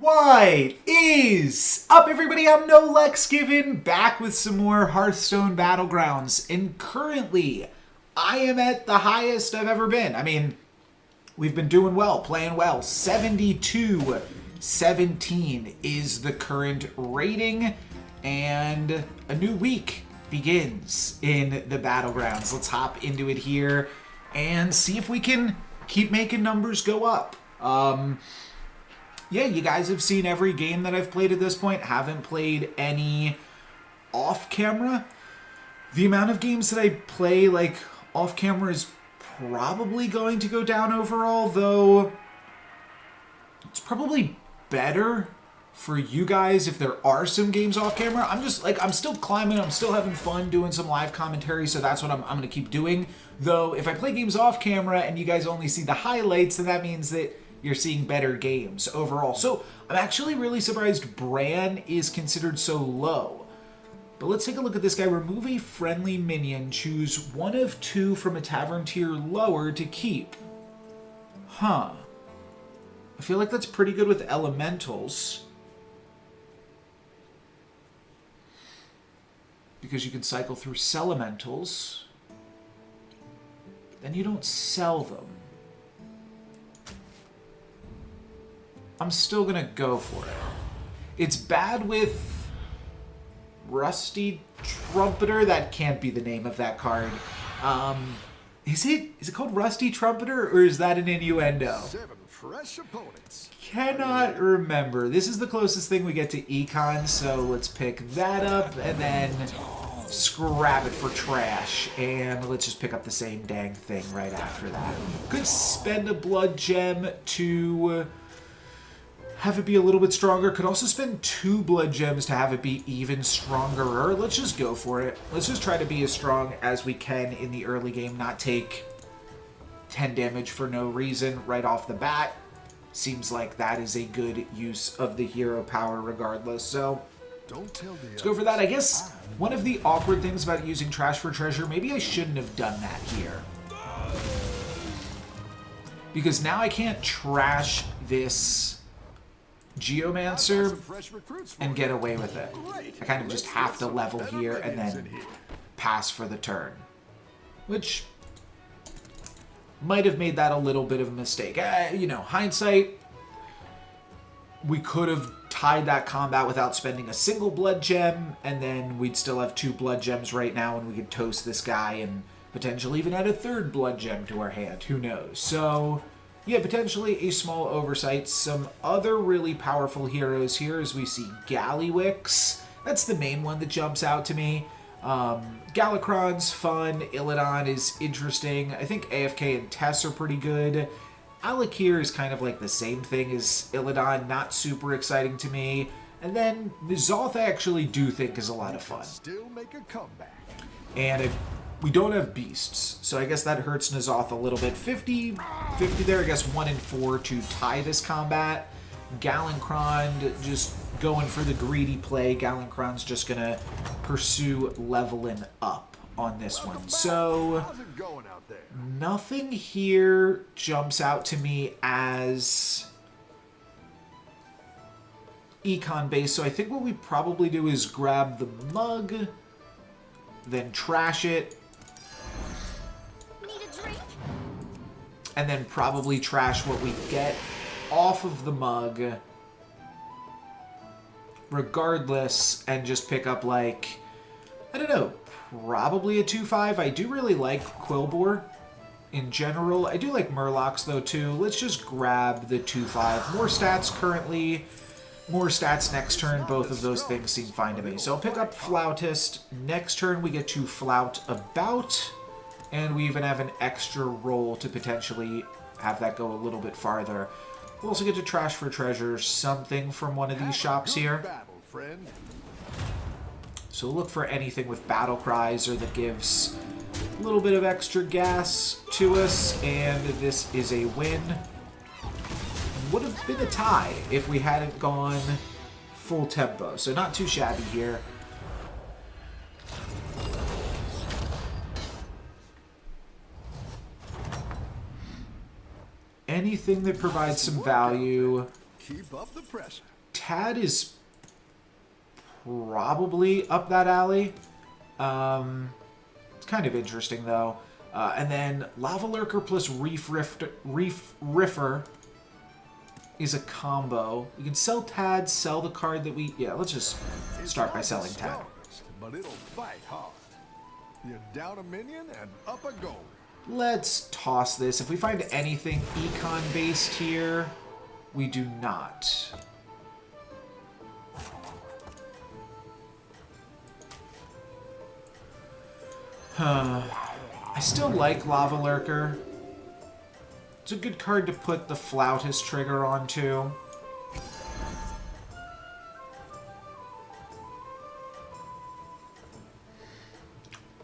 What is up, everybody? I'm No Lex Given, back with some more Hearthstone Battlegrounds, and currently I am at the highest I've ever been. I mean, we've been doing well, playing well. 72-17 is the current rating, and a new week begins in the Battlegrounds. Let's hop into it here and see if we can keep making numbers go up. Yeah, you guys have seen every game that I've played at this point. Haven't played any off-camera. The amount of games that I play, like, off-camera is probably going to go down overall, though it's probably better for you guys if there are some games off-camera. I'm still climbing. I'm still having fun doing some live commentary, so that's what I'm going to keep doing. Though, if I play games off-camera and you guys only see the highlights, then that means that you're seeing better games overall. So I'm actually really surprised Bran is considered so low. But let's take a look at this guy. Remove a friendly minion. Choose one of two from a tavern tier lower to keep. Huh. I feel like that's pretty good with elementals, because you can cycle through Celementals. Then you don't sell them. I'm still going to go for it. It's bad with Rusty Trumpeter. That can't be the name of that card. Is it called Rusty Trumpeter, or is that an innuendo? 7 fresh opponents. Cannot remember. This is the closest thing we get to Econ, so let's pick that up and then scrap it for trash. And let's just pick up the same dang thing right after that. Could spend a blood gem to have it be a little bit stronger. Could also spend 2 blood gems to have it be even stronger. Let's just go for it. Let's just try to be as strong as we can in the early game, not take 10 damage for no reason right off the bat. Seems like that is a good use of the hero power regardless. So let's go for that. I guess one of the awkward things about using trash for treasure, maybe I shouldn't have done that here, because now I can't trash this Geomancer and get away with it. I kind of just have to level here and then pass for the turn, which might have made that a little bit of a mistake. You know, hindsight, we could have tied that combat without spending a single blood gem, and then we'd still have 2 blood gems right now, and we could toast this guy and potentially even add a 3rd blood gem to our hand. Who knows? So yeah, potentially a small oversight. Some other really powerful heroes here, as we see Gallywix. That's the main one that jumps out to me. Galakron's fun. Illidan is interesting. I think AFK and Tess are pretty good. Alakir is kind of like the same thing as Illidan. Not super exciting to me. And then N'Zoth I actually do think is a lot of fun. Still make a comeback. And we don't have beasts, so I guess that hurts N'Zoth a little bit. 50 there, I guess 1 and 4 to tie this combat. Galankron just going for the greedy play. Galankron's just going to pursue leveling up on this one. So nothing here jumps out to me as econ based, so I think what we probably do is grab the mug, then trash it, and then probably trash what we get off of the mug regardless, and just pick up, like, I don't know, probably a 2-5. I do really like Quillbore in general. I do like Murlocs though too. Let's just grab the 2-5. More stats currently, more stats next turn. Both of those things seem fine to me. So I'll pick up Flautist. Next turn we get to Flout About. And we even have an extra roll to potentially have that go a little bit farther. We'll also get to trash for treasure something from one of these shops here. So look for anything with battle cries or that gives a little bit of extra gas to us. And this is a win. Would have been a tie if we hadn't gone full tempo. So not too shabby here. Anything that provides some value. Keep up the pressure. Tad is probably up that alley. It's kind of interesting, though. And then Lava Lurker plus Reef Riffer is a combo. We can sell Tad, sell the card that we... Yeah, let's just start by selling Tad. But it'll fight hard. You're down a minion and up a goal. Let's toss this. If we find anything econ-based here, we do not. I still like Lava Lurker. It's a good card to put the Flautist trigger onto.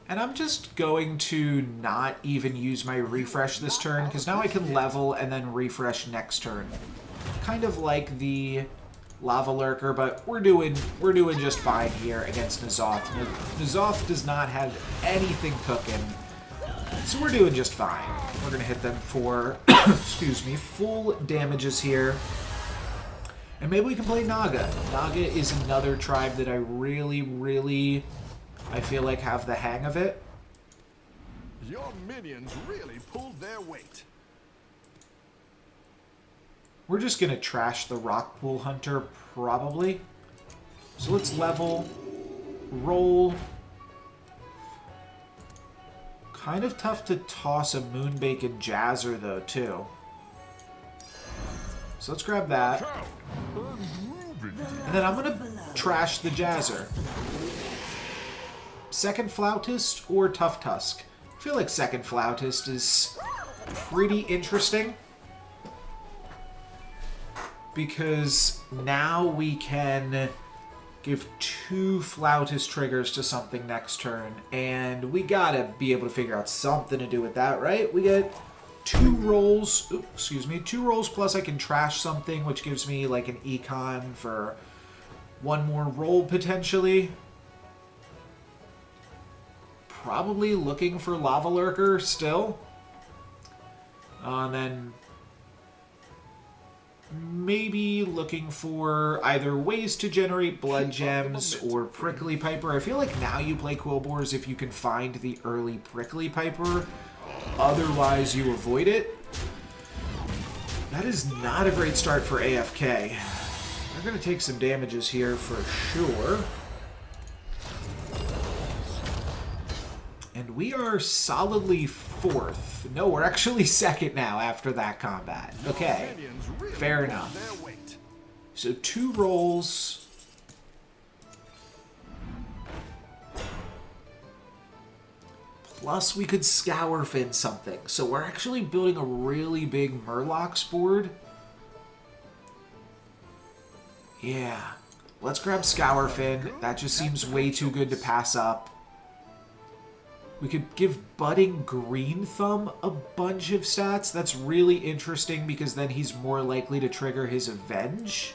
And I'm just going to not even use my refresh this turn, because now I can level and then refresh next turn. Kind of like the Lava Lurker, but we're doing just fine here against N'Zoth. N'Zoth does not have anything cooking, so we're doing just fine. We're going to hit them for, excuse me, full damages here. And maybe we can play Naga. Naga is another tribe that I really, I feel like have the hang of it. Your minions really pulled their weight. We're just going to trash the Rockpool Hunter, probably. So let's level, roll. Kind of tough to toss a Moonbake Jazzer, though, too. So let's grab that. And then I'm going to trash the Jazzer. Second Flautist or Tough Tusk? I feel like Second Flautist is pretty interesting, because now we can give 2 Flautist triggers to something next turn, and we gotta be able to figure out something to do with that, right? We get 2 rolls, 2 rolls plus I can trash something, which gives me like an econ for 1 more roll potentially. Probably looking for Lava Lurker still. And then maybe looking for either ways to generate blood gems or Prickly Piper. I feel like now you play Quillbores if you can find the early Prickly Piper. Otherwise, you avoid it. That is not a great start for AFK. They're going to take some damages here for sure. And we are solidly 4th. No, we're actually 2nd now after that combat. Okay, fair enough. So 2 rolls. Plus we could Scour Fin something. So we're actually building a really big Murlocs board. Yeah. Let's grab Scour Fin. That just seems way too good to pass up. We could give Budding Green Thumb a bunch of stats. That's really interesting because then he's more likely to trigger his Avenge.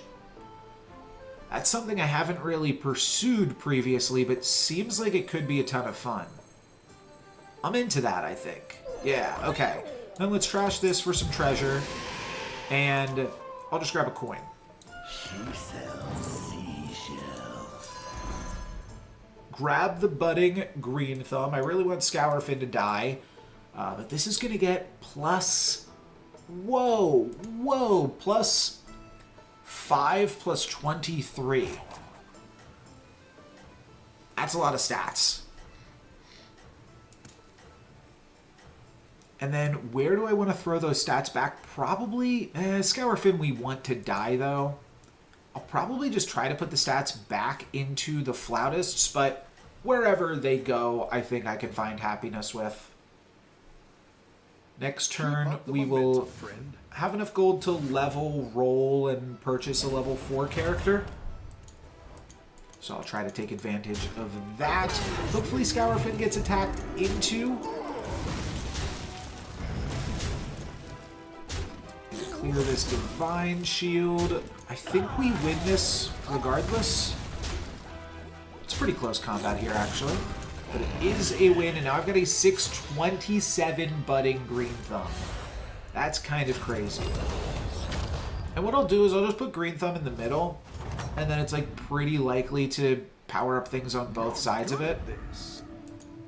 That's something I haven't really pursued previously, but seems like it could be a ton of fun. I'm into that, I think. Yeah, okay. Then let's trash this for some treasure. And I'll just grab a coin. She sells seashells. Grab the Budding Green Thumb. I really want Scour Fin to die. But this is going to get plus... Whoa! Plus 5 plus 23. That's a lot of stats. And then where do I want to throw those stats back? Probably... Scour Fin we want to die, though. I'll probably just try to put the stats back into the Flautists, but wherever they go, I think I can find happiness with. Next turn, we will have enough gold to level, roll, and purchase a level 4 character. So I'll try to take advantage of that. Hopefully Scour Fin gets attacked into. Clear this Divine Shield. I think we win this regardless. It's pretty close combat here, actually. But it is a win, and now I've got a 627 Budding Green Thumb. That's kind of crazy. And what I'll do is I'll just put Green Thumb in the middle. and then it's like pretty likely to power up things on both sides of it.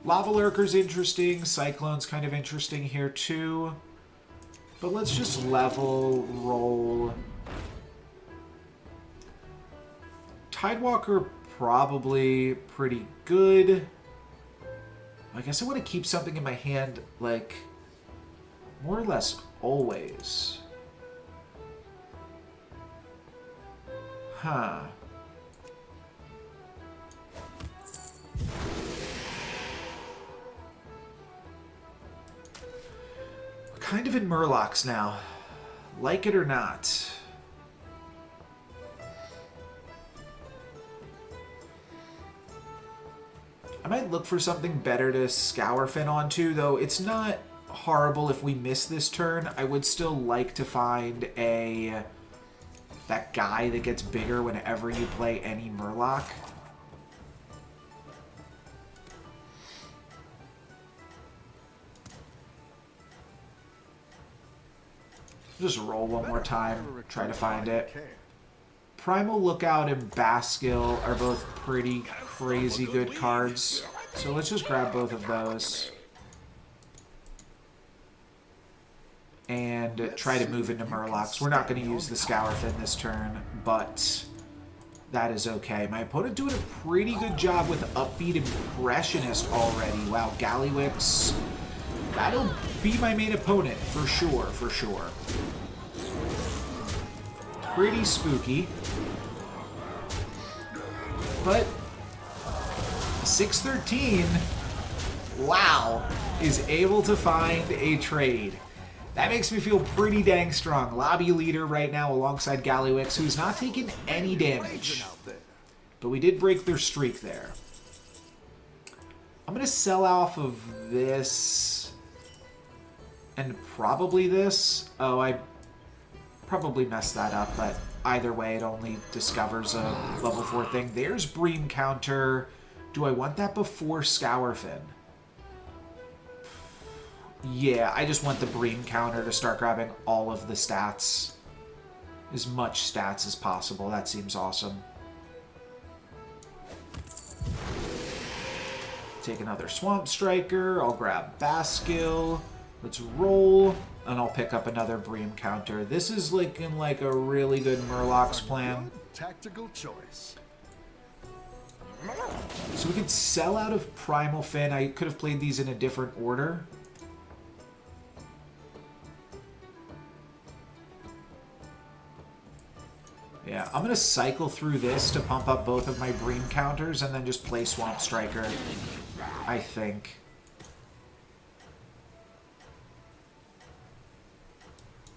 Lava Lurker's interesting. Cyclone's kind of interesting here too. But let's just level, roll. Tidewalker probably pretty good. I guess I want to keep something in my hand, like, more or less always. Huh. We're kind of in Murlocs now. Like it or not. I might look for something better to Scourfin onto, though it's not horrible if we miss this turn. I would still like to find that guy that gets bigger whenever you play any Murloc. Just roll one more time, try to find it. Primal Lookout and Baskill are both pretty crazy good cards, so let's just grab both of those. And try to move into Murlocs. We're not going to use the Scourfin this turn, but that is okay. My opponent doing a pretty good job with Upbeat Impressionist already. Wow, Gallywix. That'll be my main opponent, for sure, for sure. Pretty spooky. But 613, wow, is able to find a trade. That makes me feel pretty dang strong. Lobby leader right now alongside Gallywix, who's not taking any damage. But we did break their streak there. I'm going to sell off of this and probably this. Oh, I probably messed that up, but either way, it only discovers a level 4 thing. There's Bream counter. Do I want that before Scourfin? Yeah, I just want the Bream counter to start grabbing all of the stats. As much stats as possible. That seems awesome. Take another Swamp Striker. I'll grab Baskill. Let's roll. And I'll pick up another Bream counter. This is looking like a really good Murlocs plan. Tactical choice. So we could sell out of Primal Fin. I could have played these in a different order. Yeah, I'm going to cycle through this to pump up both of my Bream counters and then just play Swamp Striker, I think.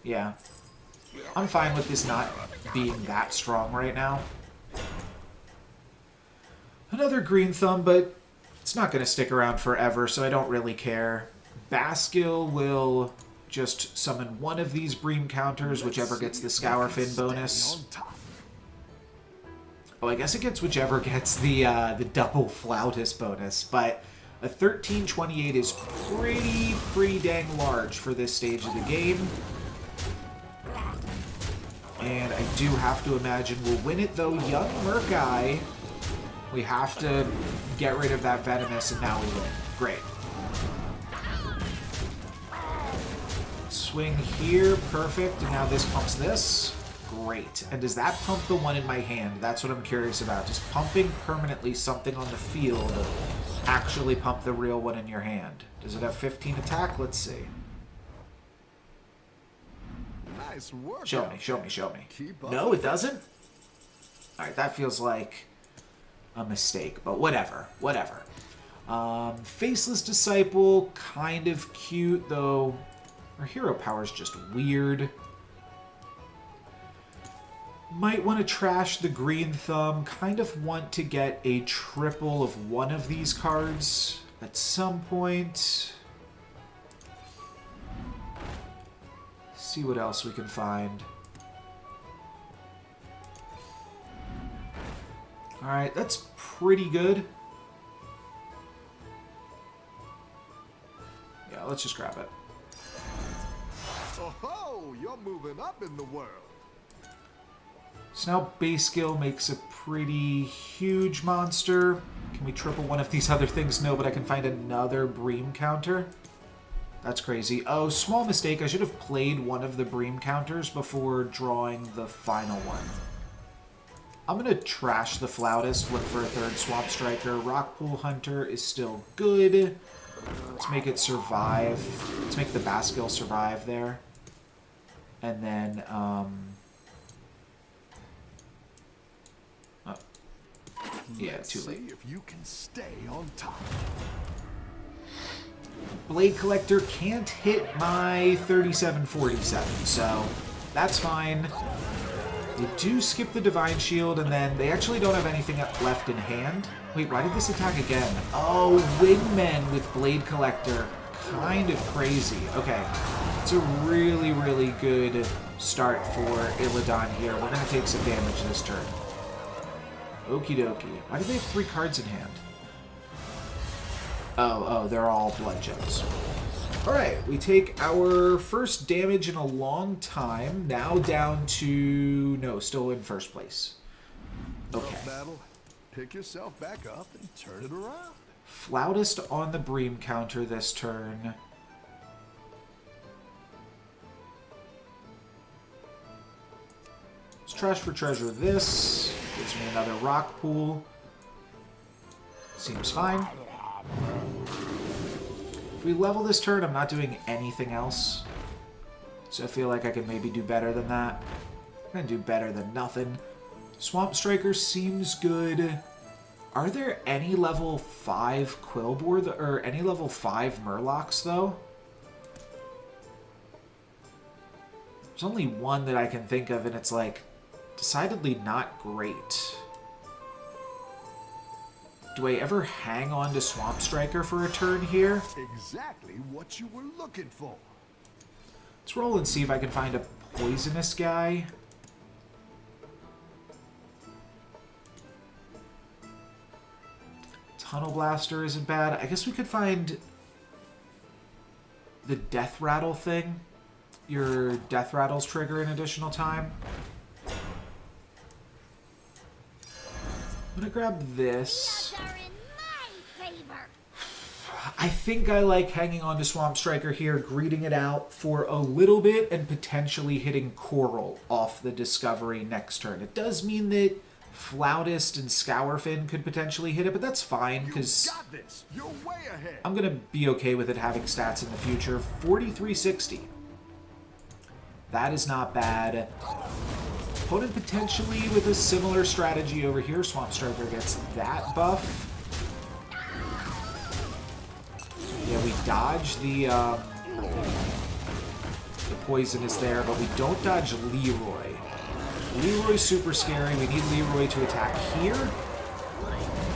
Yeah. I'm fine with this not being that strong right now. Another Green Thumb, but it's not going to stick around forever, so I don't really care. Baskill will just summon one of these Bream counters, whichever gets the Scourfin bonus. Oh, I guess it gets whichever gets the double Flautist bonus, but a 1328 is pretty dang large for this stage of the game. And I do have to imagine we'll win it, though. Young Murkai, we have to get rid of that Venomous, and now we win. Great. Swing here, perfect, and now this pumps this. Great. And does that pump the one in my hand? That's what I'm curious about. Does pumping permanently something on the field actually pump the real one in your hand? Does it have 15 attack? Let's see. Nice work. Show me, show me, show me. No, it doesn't? Alright, that feels like a mistake, but whatever, whatever. Faceless Disciple, kind of cute, though our hero power is just weird. Might want to trash the Green Thumb. Kind of want to get a triple of one of these cards at some point. See what else we can find. Alright, that's pretty good. Yeah, let's just grab it. Oh, you're moving up in the world. So now base skill makes a pretty huge monster. Can we triple one of these other things? No, but I can find another Bream counter. That's crazy. Oh, small mistake. I should have played one of the Bream counters before drawing the final one. I'm going to trash the Flautist, look for a third Swamp Striker. Rockpool Hunter is still good. Let's make it survive. Let's make the Basquill survive there. And then, yeah, too late. See if you can stay on top. Blade Collector can't hit my 3747, so that's fine. They do skip the Divine Shield, and then they actually don't have anything left in hand. Wait, why did this attack again? Oh, Wingmen with Blade Collector. Kind of crazy. Okay, it's a really, really good start for Illidan here. We're going to take some damage this turn. Okie dokie. Why do they have 3 cards in hand? Oh, they're all blood gems. Alright, we take our first damage in a long time. Now down to... no, still in first place. Okay. Battle. Pick yourself back up and turn it around. Flautist on the Bream counter this turn. Let's trash for treasure this. Gives me another rock pool. Seems fine. If we level this turn, I'm not doing anything else. So I feel like I can maybe do better than that. I'm going to do better than nothing. Swamp Striker seems good. Are there any level 5 Quillbore, or any level 5 Murlocs, though? There's only one that I can think of, and it's, like, decidedly not great. Do I ever hang on to Swamp Striker for a turn here? Exactly what you were looking for. Let's roll and see if I can find a poisonous guy. Tunnel Blaster isn't bad. I guess we could find the Death Rattle thing. Your Death Rattles trigger an additional time. I'm gonna grab this. I think I like hanging on to Swamp Striker here, greeting it out for a little bit, and potentially hitting Coral off the Discovery next turn. It does mean that Flautist and Scourfin could potentially hit it, but that's fine, because I'm going to be okay with it having stats in the future. 4360. That is not bad. Opponent potentially with a similar strategy over here. Swamp Striker gets that buff. Yeah, we dodge the poison is there, but we don't dodge Leroy. Leroy's super scary. We need Leroy to attack here.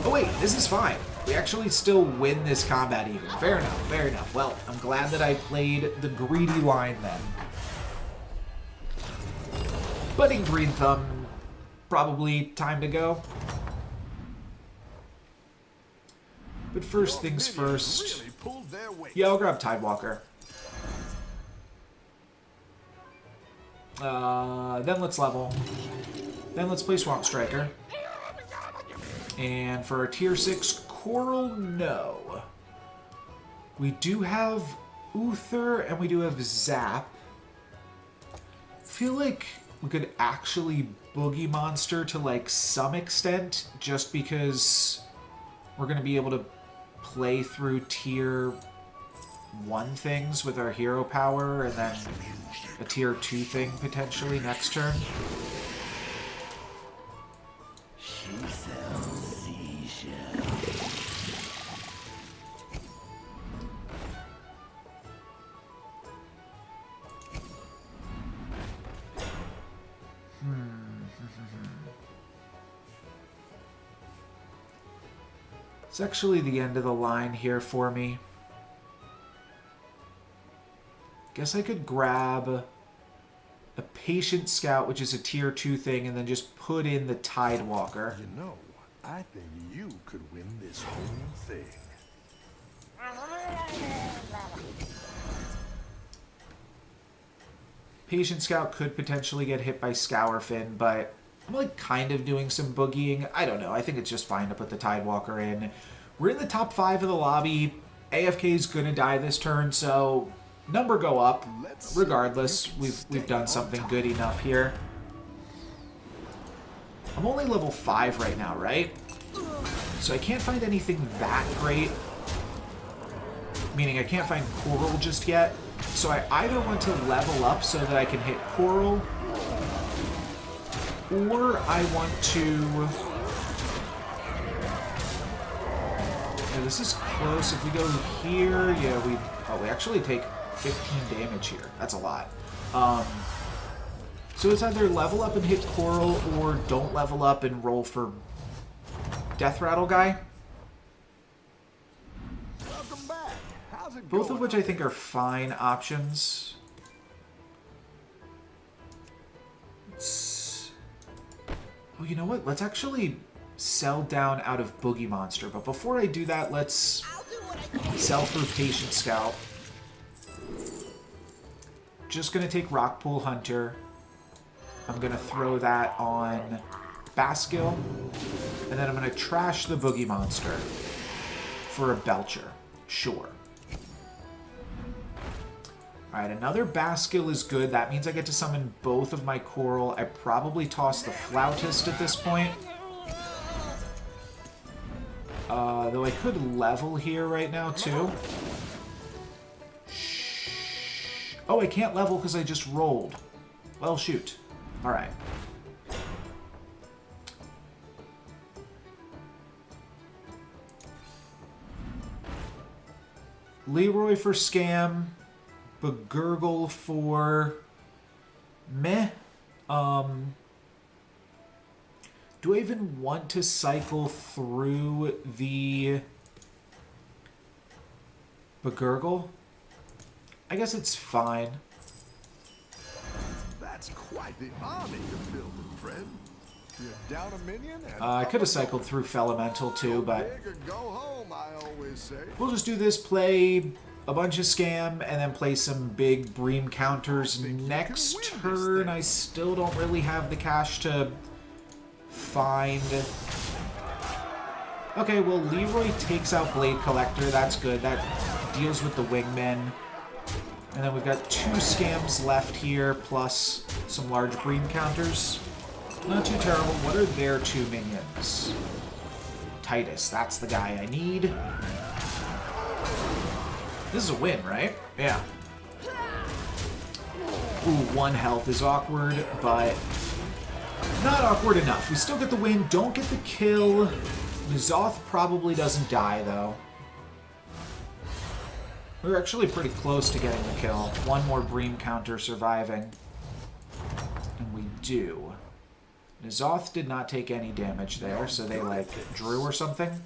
Oh wait, this is fine. We actually still win this combat even. Fair enough, fair enough. Well, I'm glad that I played the greedy line then. Budding Green Thumb, probably time to go. But first things first. Yeah, I'll grab Tidewalker. Then let's level. Then let's play Swamp Striker. And for our tier 6 Coral, no. We do have Uther and we do have Zap. I feel like we could actually Boogie Monster to like some extent, just because we're going to be able to play through tier 1 things with our hero power, and then a tier 2 thing potentially next turn. She sells seashells. It's actually the end of the line here for me. Guess I could grab a Patient Scout, which is a tier 2 thing, and then just put in the Tidewalker. You know, I think you could win this whole thing. Patient Scout could potentially get hit by Scourfin, but I'm like kind of doing some boogieing. I don't know. I think it's just fine to put the Tidewalker in. We're in the top 5 of the lobby. AFK's gonna die this turn, so number go up. Regardless, we've done something good enough here. I'm only level 5 right now, right? So I can't find anything that great. Meaning I can't find Coral just yet. So I either want to level up so that I can hit Coral, or I want to... Yeah, this is close. If we go here, yeah, we actually take 15 damage here. That's a lot. So it's either level up and hit Coral, or don't level up and roll for Death Rattle guy. Welcome back. How's it Both going? of which I think are fine options. Oh, you know what? Let's actually sell down out of Boogie Monster. But before I do that, let's sell through Patient Scout. Just going to take Rockpool Hunter. I'm going to throw that on Baskill. And then I'm going to trash the Boogie Monster for a Belcher. Sure. Alright, another Baskill is good. That means I get to summon both of my Coral. I probably toss the Flautist at this point. Though I could level here right now, too. Oh, I can't level because I just rolled. Well, shoot. Alright. Leroy for Scam. Begurgle for meh. Do I even want to cycle through the Begurgle? I guess it's fine. That's quite the army you're building, friend. You're down a minion and I could have cycled through Felemental too, but big or go home, I always say. we'll just do this, play a bunch of Scam, and then play some big Bream counters next turn. I still don't really have the cash to find... Okay, well, Leroy takes out Blade Collector. That's good. That deals with the Wingmen. And then we've got 2 Scams left here, plus some large Bream counters. Not too terrible. What are their 2 minions? Titus, that's the guy I need. This is a win, right? Yeah. Ooh, 1 health is awkward, but not awkward enough. We still get the win, don't get the kill. N'Zoth probably doesn't die, though. We were actually pretty close to getting the kill. 1 more Bream counter surviving. And we do. N'Zoth did not take any damage there, so they, like, drew or something.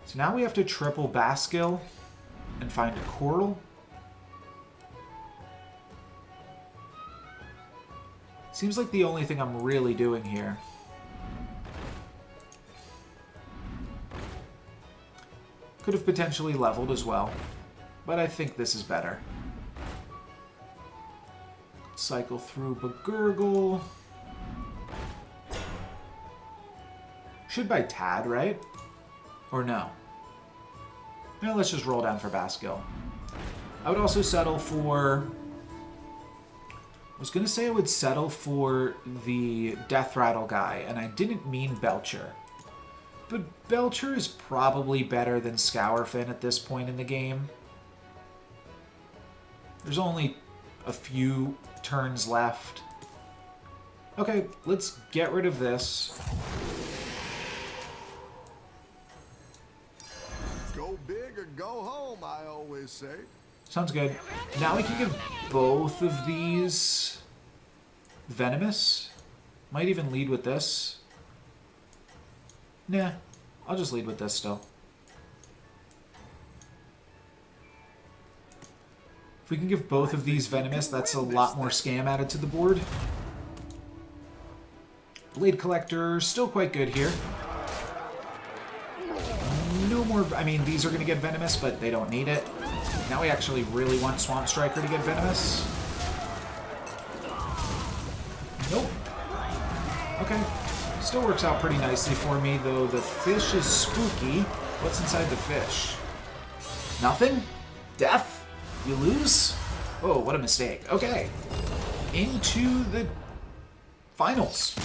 So now we have to triple Baskill and find a Coral. Seems like the only thing I'm really doing here. Could have potentially leveled as well, but I think this is better. Cycle through Begurgle. Should buy Tad, right? Or no? No, let's just roll down for Baskill. I would also settle for... I was going to say I would settle for the Death Rattle guy, and I didn't mean Belcher. But Belcher is probably better than Scourfin at this point in the game. There's only a few turns left. Okay, let's get rid of this. Go big or go home, I always say. Sounds good. Now we can give both of these Venomous. Might even lead with this. Nah, I'll just lead with this still. If we can give both of these Venomous, that's a lot more Scam added to the board. Blade Collector, still quite good here. No more... I mean, these are going to get Venomous, but they don't need it. Now we actually really want Swamp Striker to get Venomous. Nope. Okay. Still works out pretty nicely for me, though the fish is spooky. What's inside the fish? Nothing? Death? You lose? Oh, what a mistake. Okay. Into the finals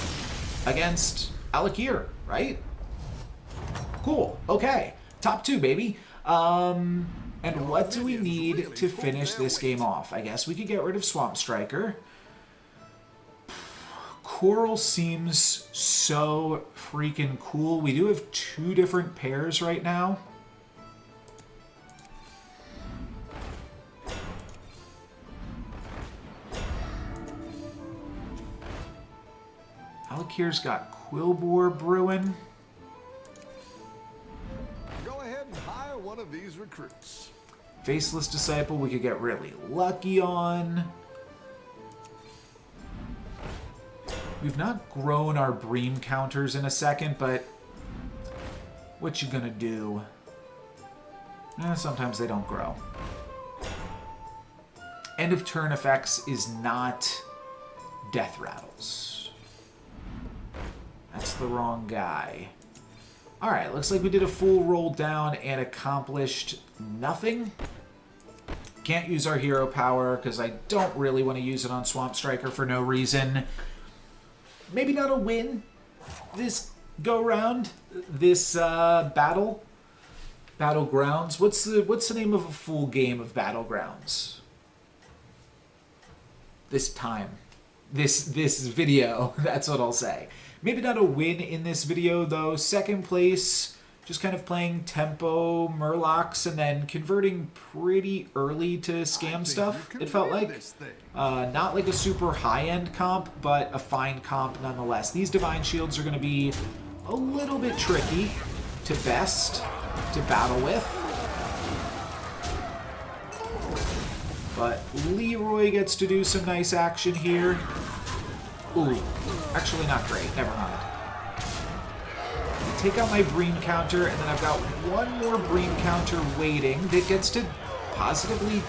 against Alakir, right? Cool. Okay. Top 2, baby. And what do we need to finish this game off? I guess we could get rid of Swamp Striker. Coral seems so freaking cool. We do have 2 different pairs right now. Alakir's got Quillbore brewing. Go ahead and hire one of these recruits. Faceless Disciple we could get really lucky on. We've not grown our Bream counters in a second, but what you gonna do? Sometimes they don't grow. End of turn effects is not Death Rattles. That's the wrong guy. Alright, looks like we did a full roll down and accomplished nothing. Can't use our hero power because I don't really want to use it on Swamp Striker for no reason. Maybe not a win this go-round, this Battlegrounds. What's the name of a full game of Battlegrounds? This time. This video, that's what I'll say. Maybe not a win in this video, though. Second place, just kind of playing tempo Murlocs and then converting pretty early to scam stuff, it felt like. Not like a super high-end comp, but a fine comp nonetheless. These Divine Shields are going to be a little bit tricky to best, to battle with. But Leroy gets to do some nice action here. Ooh, actually not great. Never mind. Take out my Bream counter, and then I've got one more Bream counter waiting that gets to positively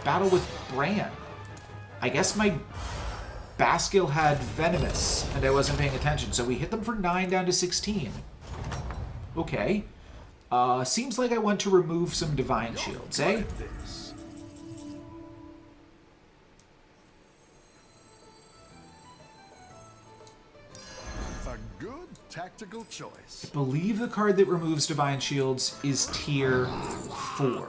battle with Bran. I guess my Baskill had Venomous, and I wasn't paying attention, so we hit them for 9 down to 16. Okay. Seems like I want to remove some Divine Shields, eh? Tactical choice. I believe the card that removes Divine Shields is tier 4.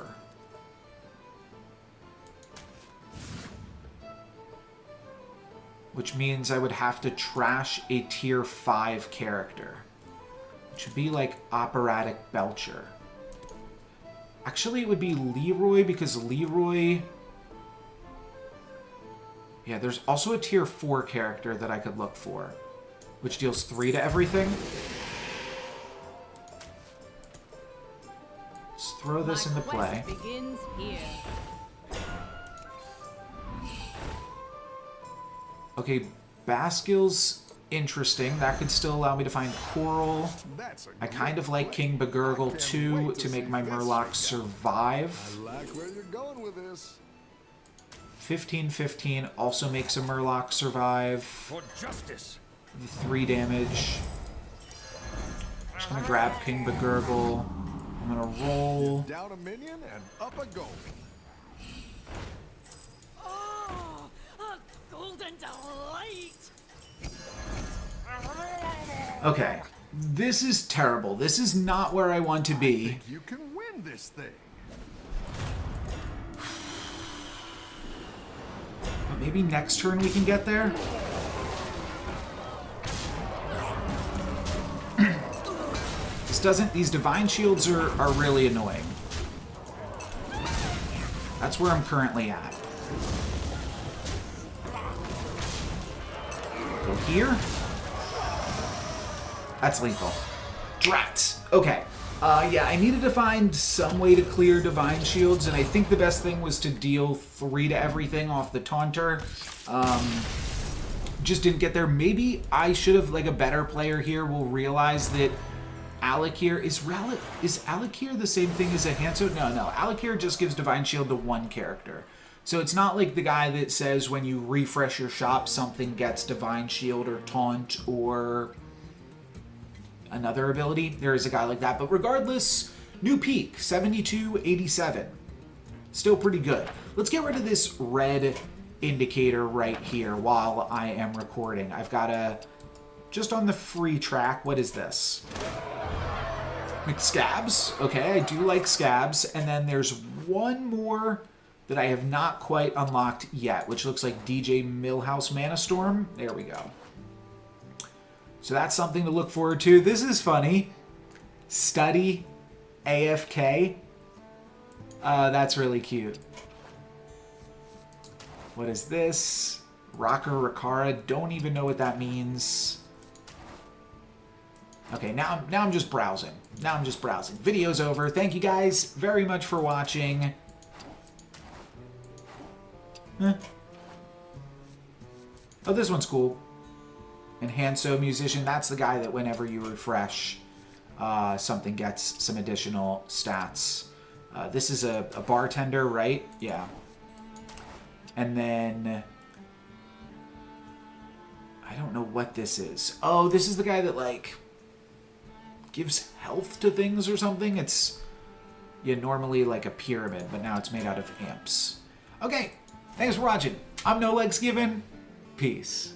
Which means I would have to trash a tier 5 character. Which would be like Operatic Belcher. Actually, it would be Leroy because Leroy... Yeah, there's also a tier 4 character that I could look for. Which deals 3 to everything. Let's throw this into play. Begins here. Okay, Baskill's interesting. That could still allow me to find Coral. I kind of like King Bagurgle too to make my Murloc survive. I like where you're going with this. 15-15 also makes a Murloc survive. For justice. 3 damage. Just gonna grab King Bagurgle. I'm gonna roll. Down a minion and up a goal. Oh, a golden delight! Okay. This is terrible. This is not where I want to be. You can win this thing. But maybe next turn we can get there? These Divine Shields are really annoying. That's where I'm currently at. Go here. That's lethal. Drat. Okay. Yeah, I needed to find some way to clear Divine Shields, and I think the best thing was to deal 3 to everything off the Taunter. Just didn't get there. Maybe I should have, like, a better player here will realize that Alakir is Alakir the same thing as a Hanzo? No. Alakir just gives Divine Shield to one character. So it's not like the guy that says when you refresh your shop, something gets Divine Shield or Taunt or another ability. There is a guy like that. But regardless, new peak, 7287. Still pretty good. Let's get rid of this red indicator right here while I am recording. I've got a... Just on the free track, what is this? Scabs. Okay, I do like scabs. And then there's one more that I have not quite unlocked yet, which looks like DJ Millhouse Mana Storm. There we go. So that's something to look forward to. This is funny. Study AFK. That's really cute. What is this? Rocker Rakara. Don't even know what that means. Okay, now I'm just browsing. Now I'm just browsing. Video's over. Thank you guys very much for watching. Oh, this one's cool. And Hanso Musician, that's the guy that whenever you refresh, something gets some additional stats. This is a bartender, right? Yeah. And then... I don't know what this is. Oh, this is the guy that, like, gives health to things or something. It's, yeah, normally like a pyramid, but now it's made out of amps. Okay, thanks for watching. I'm No Legs Given. Peace.